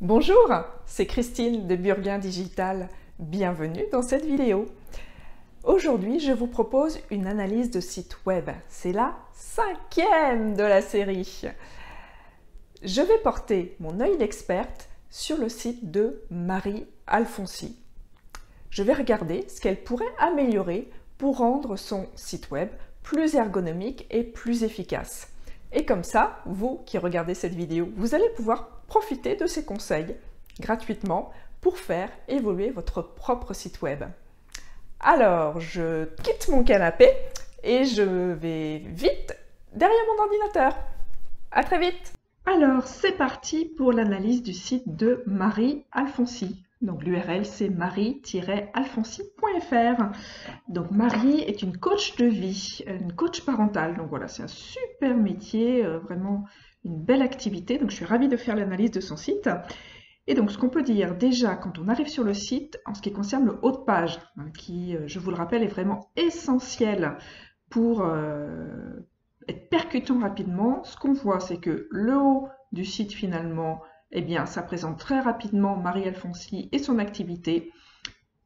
Bonjour, c'est Christine de Burguin Digital. Bienvenue dans cette vidéo. Aujourd'hui, je vous propose une analyse de site web. C'est la 5e de la série. Je vais porter mon œil d'experte sur le site de Marie Alfonsi. Je vais regarder ce qu'elle pourrait améliorer pour rendre son site web plus ergonomique et plus efficace. Et comme ça, vous qui regardez cette vidéo, vous allez pouvoir profiter de ces conseils gratuitement pour faire évoluer votre propre site web. Alors, je quitte mon canapé et je vais vite derrière mon ordinateur. À très vite! Alors, c'est parti pour l'analyse du site de Marie Alfonsi. Donc, l'URL, c'est marie-alfonsi.fr. Donc, Marie est une coach de vie, une coach parentale. Donc, voilà, c'est un super métier, vraiment une belle activité. Donc, je suis ravie de faire l'analyse de son site. Et donc, ce qu'on peut dire déjà quand on arrive sur le site, en ce qui concerne le haut de page, qui, je vous le rappelle, est vraiment essentiel pour être percutant rapidement. Ce qu'on voit, c'est que le haut du site, finalement, eh bien, ça présente très rapidement Marie Alfonsi et son activité.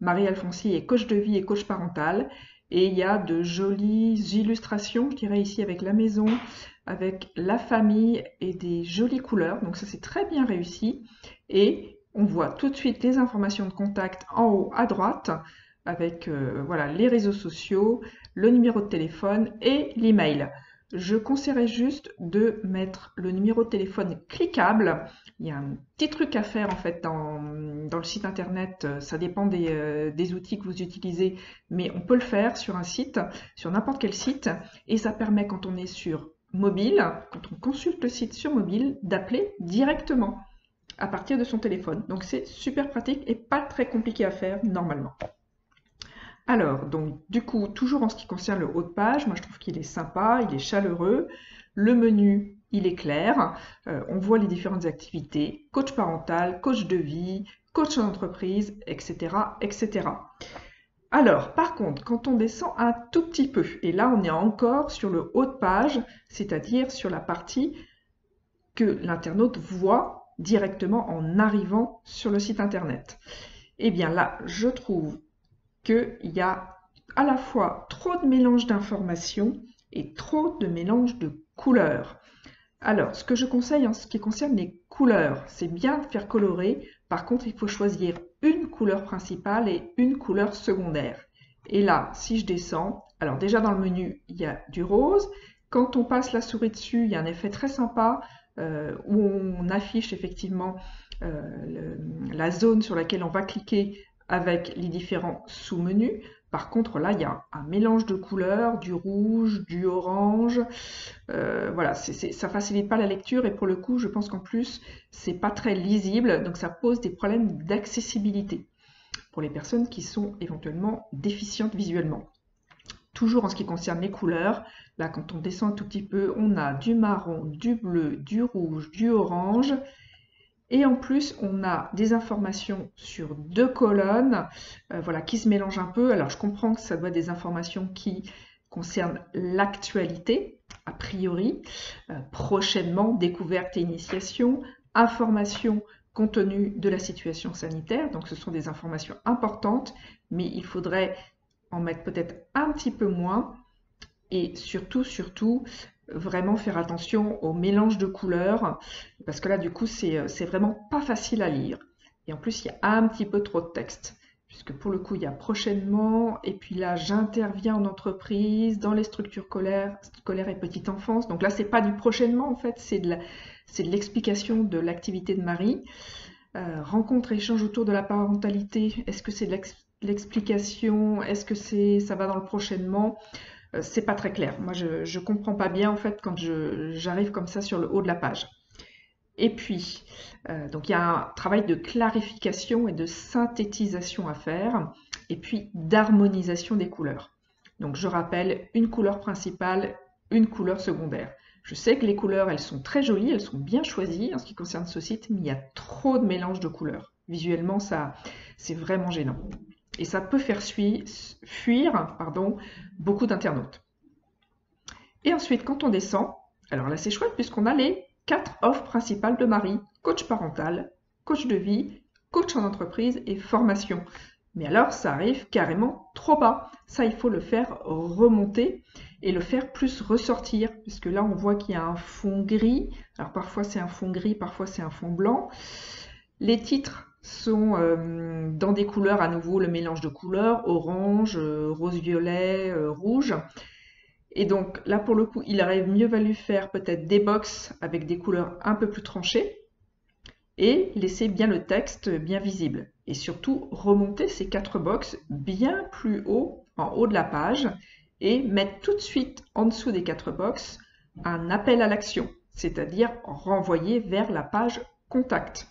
Marie Alfonsi est coach de vie et coach parental. Et il y a de jolies illustrations, je dirais ici avec la maison, avec la famille et des jolies couleurs. Donc ça, c'est très bien réussi. Et on voit tout de suite les informations de contact en haut à droite avec voilà, les réseaux sociaux, le numéro de téléphone et l'email. Je conseillerais juste de mettre le numéro de téléphone cliquable. Il y a un petit truc à faire en fait dans le site internet, ça dépend des outils que vous utilisez, mais on peut le faire sur un site, sur n'importe quel site, et ça permet quand on est sur mobile, quand on consulte le site sur mobile, d'appeler directement à partir de son téléphone. Donc c'est super pratique et pas très compliqué à faire normalement. Alors, donc du coup, toujours en ce qui concerne le haut de page, moi je trouve qu'il est sympa, il est chaleureux. Le menu, il est clair. On voit les différentes activités, coach parental, coach de vie, coach en entreprise, etc., etc. Alors, par contre, quand on descend un tout petit peu, et là on est encore sur le haut de page, c'est-à-dire sur la partie que l'internaute voit directement en arrivant sur le site internet. Eh bien là, je trouve qu'il y a à la fois trop de mélange d'informations et trop de mélange de couleurs. Alors, ce que je conseille en ce qui concerne les couleurs, c'est bien de faire colorer. Par contre, il faut choisir une couleur principale et une couleur secondaire. Et là, si je descends, alors déjà dans le menu, il y a du rose. Quand on passe la souris dessus, il y a un effet très sympa où on affiche effectivement la zone sur laquelle on va cliquer avec les différents sous-menus. Par contre, là, il y a un mélange de couleurs, du rouge, du orange. Voilà, ça facilite pas la lecture et pour le coup, je pense qu'en plus, c'est pas très lisible, donc ça pose des problèmes d'accessibilité pour les personnes qui sont éventuellement déficientes visuellement. Toujours en ce qui concerne les couleurs, là, quand on descend un tout petit peu, on a du marron, du bleu, du rouge, du orange. Et en plus, on a des informations sur 2 colonnes voilà, qui se mélangent un peu. Alors, je comprends que ça doit être des informations qui concernent l'actualité, a priori, prochainement, découverte et initiation, information compte tenu de la situation sanitaire. Donc, ce sont des informations importantes, mais il faudrait en mettre peut-être un petit peu moins. Et surtout, vraiment faire attention au mélange de couleurs, parce que là, du coup, c'est vraiment pas facile à lire. Et en plus, il y a un petit peu trop de texte, puisque pour le coup, il y a prochainement, et puis là, j'interviens en entreprise, dans les structures scolaires et petite enfance. Donc là, c'est pas du prochainement, en fait, c'est de l'explication de l'activité de Marie. Rencontre et échange autour de la parentalité, est-ce que c'est de l'explication? Est-ce que ça va dans le prochainement? C'est pas très clair. Moi, je comprends pas bien en fait quand j'arrive comme ça sur le haut de la page. Et puis, donc il y a un travail de clarification et de synthétisation à faire, et puis d'harmonisation des couleurs. Donc je rappelle, une couleur principale, une couleur secondaire. Je sais que les couleurs, elles sont très jolies, elles sont bien choisies en ce qui concerne ce site, mais il y a trop de mélange de couleurs. Visuellement, c'est vraiment gênant. Et ça peut faire fuir beaucoup d'internautes. Et ensuite, quand on descend, alors là c'est chouette puisqu'on a les 4 offres principales de Marie. Coach parental, coach de vie, coach en entreprise et formation. Mais alors, ça arrive carrément trop bas. Ça, il faut le faire remonter et le faire plus ressortir. Puisque là, on voit qu'il y a un fond gris. Alors, parfois, c'est un fond gris, parfois, c'est un fond blanc. Les titres sont dans des couleurs, à nouveau, le mélange de couleurs, orange, rose-violet, rouge. Et donc, là, pour le coup, il aurait mieux valu faire peut-être des box avec des couleurs un peu plus tranchées et laisser bien le texte bien visible. Et surtout, remonter ces 4 box bien plus haut, en haut de la page, et mettre tout de suite en dessous des 4 box un appel à l'action, c'est-à-dire renvoyer vers la page contact.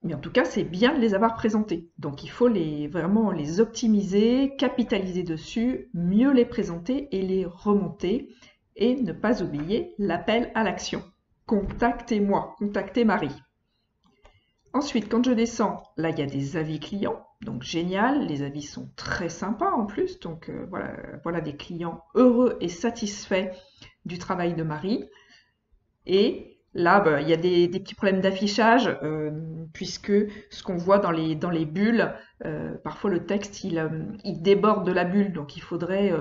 Mais en tout cas, c'est bien de les avoir présentés. Donc il faut vraiment les optimiser, capitaliser dessus, mieux les présenter et les remonter. Et ne pas oublier l'appel à l'action. Contactez-moi, contactez Marie. Ensuite, quand je descends, là, il y a des avis clients. Donc, génial. Les avis sont très sympas en plus. Donc, voilà des clients heureux et satisfaits du travail de Marie. Et là, il y a des petits problèmes d'affichage, puisque ce qu'on voit dans les bulles, parfois le texte, il déborde de la bulle. Donc, il faudrait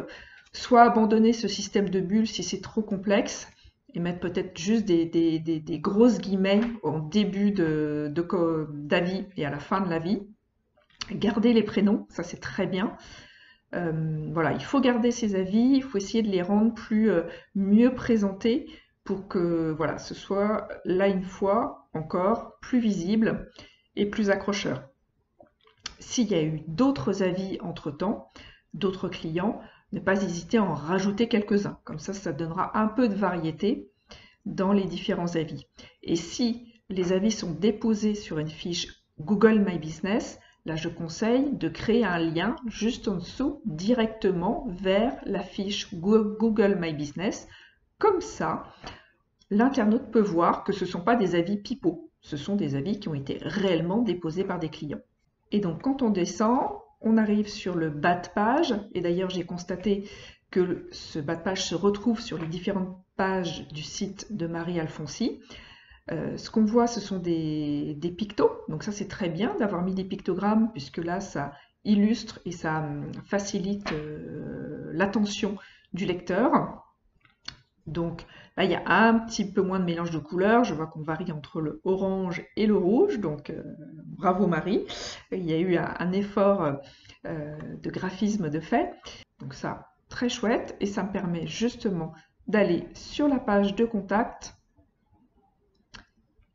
soit abandonner ce système de bulles si c'est trop complexe, et mettre peut-être juste des grosses guillemets en début d'avis et à la fin de l'avis. Garder les prénoms, ça c'est très bien. Voilà, il faut garder ces avis, il faut essayer de les rendre mieux présentés pour que voilà, ce soit là une fois encore plus visible et plus accrocheur. S'il y a eu d'autres avis entre-temps, d'autres clients, ne pas hésiter à en rajouter quelques-uns. Comme ça donnera un peu de variété dans les différents avis. Et si les avis sont déposés sur une fiche Google My Business, là je conseille de créer un lien juste en dessous directement vers la fiche Google My Business. Comme ça, l'internaute peut voir que ce ne sont pas des avis pipeaux, ce sont des avis qui ont été réellement déposés par des clients. Et donc quand on descend, on arrive sur le bas de page, et d'ailleurs j'ai constaté que ce bas de page se retrouve sur les différentes pages du site de Marie Alfonsi. Ce qu'on voit, ce sont des pictos, donc ça c'est très bien d'avoir mis des pictogrammes, puisque là ça illustre et ça facilite l'attention du lecteur. Donc là, il y a un petit peu moins de mélange de couleurs. Je vois qu'on varie entre le orange et le rouge. Donc, bravo Marie. Il y a eu un effort de graphisme de fait. Donc ça, très chouette. Et ça me permet justement d'aller sur la page de contact.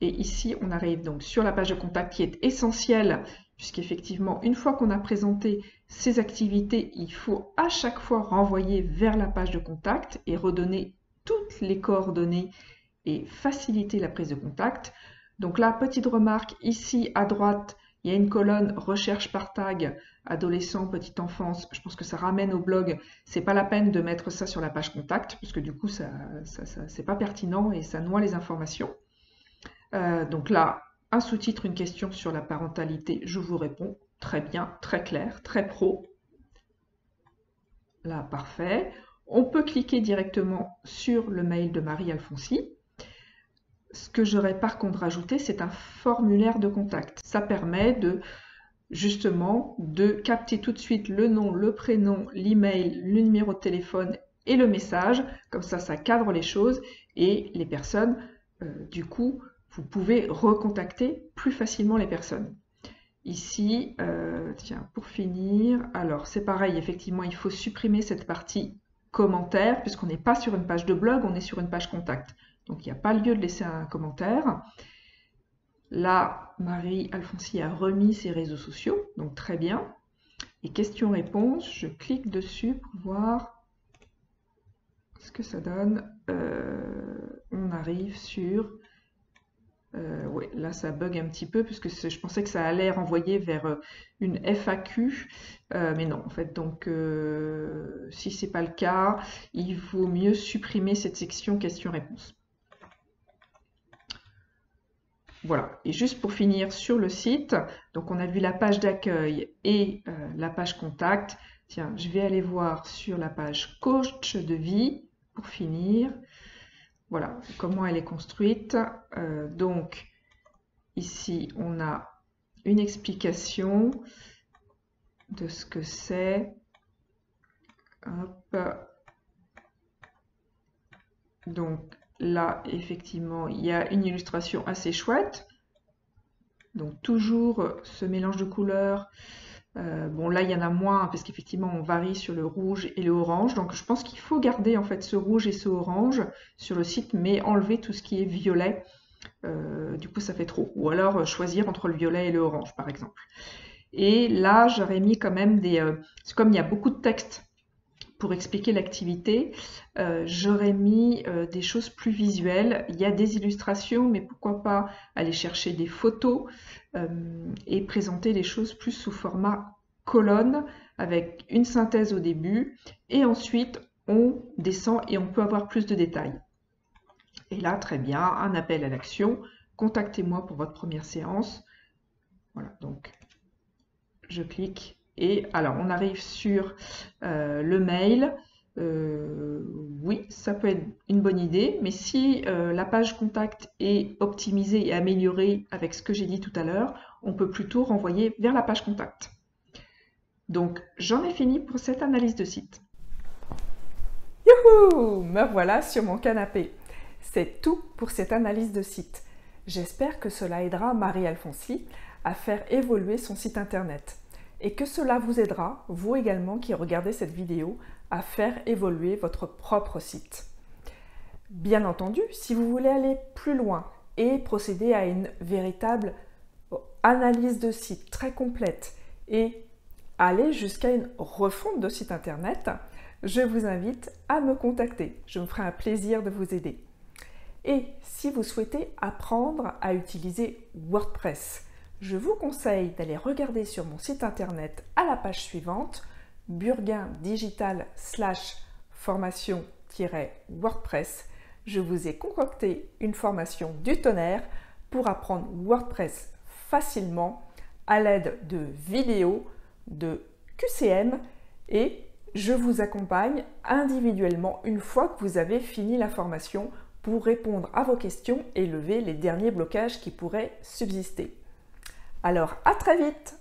Et ici, on arrive donc sur la page de contact qui est essentielle, puisqu'effectivement, une fois qu'on a présenté ces activités, il faut à chaque fois renvoyer vers la page de contact et redonner toutes les coordonnées et faciliter la prise de contact. Donc là, petite remarque, ici à droite, il y a une colonne recherche par tag, adolescent, petite enfance. Je pense que ça ramène au blog. C'est pas la peine de mettre ça sur la page contact, parce que du coup, c'est pas pertinent et ça noie les informations. Donc là, un sous-titre, une question sur la parentalité, je vous réponds. Très bien, très clair, très pro. Là, parfait. On peut cliquer directement sur le mail de Marie Alfonsi. Ce que j'aurais par contre rajouté, c'est un formulaire de contact. Ça permet justement de capter tout de suite le nom, le prénom, l'email, le numéro de téléphone et le message. Comme ça cadre les choses et les personnes, du coup, vous pouvez recontacter plus facilement les personnes. Ici, tiens, pour finir, alors c'est pareil, effectivement, il faut supprimer cette partie commentaire, puisqu'on n'est pas sur une page de blog, on est sur une page contact. Donc il n'y a pas lieu de laisser un commentaire. Là, Marie Alfonsi a remis ses réseaux sociaux, donc très bien. Et questions-réponses, je clique dessus pour voir ce que ça donne. On arrive sur... oui, là ça bug un petit peu puisque je pensais que ça allait renvoyer vers une FAQ, mais non en fait. Donc si c'est pas le cas, il vaut mieux supprimer cette section questions-réponses. Voilà, et juste pour finir sur le site, donc on a vu la page d'accueil et la page contact. Tiens, je vais aller voir sur la page coach de vie pour finir. Voilà comment elle est construite. Donc ici, on a une explication de ce que c'est. Hop. Donc là, effectivement, il y a une illustration assez chouette. Donc toujours ce mélange de couleurs. Bon, là, il y en a moins parce qu'effectivement, on varie sur le rouge et le orange. Donc je pense qu'il faut garder en fait ce rouge et ce orange sur le site, mais enlever tout ce qui est violet. Du coup, ça fait trop. Ou alors choisir entre le violet et le orange, par exemple. Et là, j'aurais mis quand même comme il y a beaucoup de texte pour expliquer l'activité, j'aurais mis des choses plus visuelles. Il y a des illustrations, mais pourquoi pas aller chercher des photos et présenter les choses plus sous format colonne avec une synthèse au début et ensuite on descend et on peut avoir plus de détails. Et là, très bien, un appel à l'action. Contactez-moi pour votre première séance. Voilà, donc je clique. Et alors, on arrive sur le mail. Oui, ça peut être une bonne idée, mais si la page contact est optimisée et améliorée avec ce que j'ai dit tout à l'heure, on peut plutôt renvoyer vers la page contact. Donc, j'en ai fini pour cette analyse de site. Youhou! Me voilà sur mon canapé. C'est tout pour cette analyse de site. J'espère que cela aidera Marie-Alphonsie à faire évoluer son site internet et que cela vous aidera, vous également qui regardez cette vidéo, à faire évoluer votre propre site. Bien entendu, si vous voulez aller plus loin et procéder à une véritable analyse de site très complète et aller jusqu'à une refonte de site internet, je vous invite à me contacter. Je me ferai un plaisir de vous aider. Et si vous souhaitez apprendre à utiliser WordPress, je vous conseille d'aller regarder sur mon site internet à la page suivante, burguindigital/formation-wordpress. Je vous ai concocté une formation du tonnerre pour apprendre WordPress facilement à l'aide de vidéos, de QCM et je vous accompagne individuellement une fois que vous avez fini la formation pour répondre à vos questions et lever les derniers blocages qui pourraient subsister. Alors, à très vite!